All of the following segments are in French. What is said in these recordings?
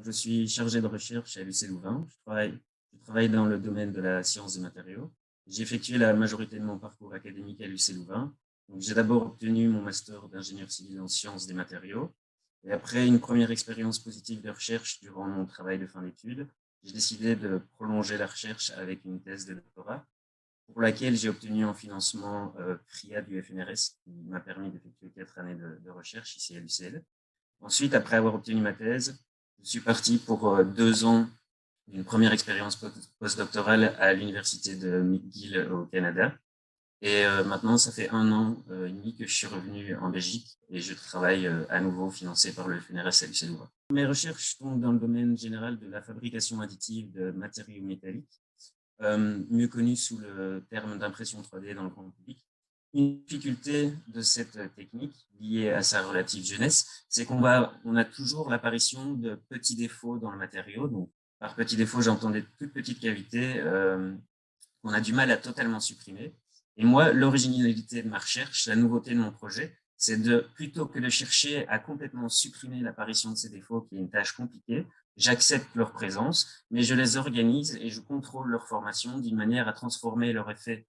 Je suis chargé de recherche à l'UC Louvain. Je travaille dans le domaine de la science des matériaux. J'ai effectué la majorité de mon parcours académique à l'UC Louvain. J'ai d'abord obtenu mon master d'ingénieur civil en sciences des matériaux. Et après une première expérience positive de recherche durant mon travail de fin d'études, j'ai décidé de prolonger la recherche avec une thèse de doctorat pour laquelle j'ai obtenu un financement PRIA du FNRS qui m'a permis d'effectuer 4 années de recherche ici à l'UCL. Ensuite, après avoir obtenu ma thèse, je suis parti pour 2 ans d'une première expérience postdoctorale à l'université de McGill au Canada. Et maintenant, ça fait 1 an et demi que je suis revenu en Belgique et je travaille à nouveau financé par le FNRS à l'UCL. Mes recherches sont dans le domaine général de la fabrication additive de matériaux métalliques, mieux connu sous le terme d'impression 3D dans le grand public. Une difficulté de cette technique, liée à sa relative jeunesse, c'est on a toujours l'apparition de petits défauts dans le matériau. Donc, par petits défauts, j'entends des toutes petites cavités qu'on a du mal à totalement supprimer. Et moi, l'originalité de ma recherche, la nouveauté de mon projet, c'est plutôt que de chercher à complètement supprimer l'apparition de ces défauts, qui est une tâche compliquée, j'accepte leur présence, mais je les organise et je contrôle leur formation d'une manière à transformer leur effet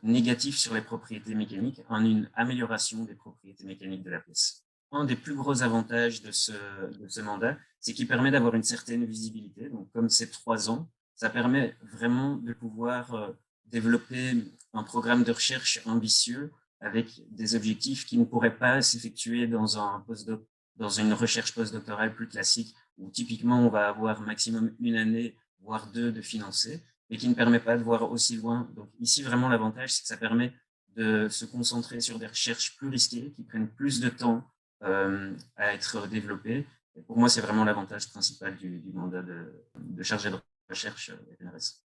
négatif sur les propriétés mécaniques en une amélioration des propriétés mécaniques de la pièce. Un des plus gros avantages de ce mandat, c'est qu'il permet d'avoir une certaine visibilité. Donc, comme c'est 3 ans, ça permet vraiment de pouvoir développer un programme de recherche ambitieux avec des objectifs qui ne pourraient pas s'effectuer dans une recherche postdoctorale plus classique, où typiquement on va avoir maximum 1 année, voire 2 de financer, et qui ne permet pas de voir aussi loin. Donc ici, vraiment, l'avantage, c'est que ça permet de se concentrer sur des recherches plus risquées, qui prennent plus de temps à être développées. Et pour moi, c'est vraiment l'avantage principal du mandat de chargé de recherche FNRS.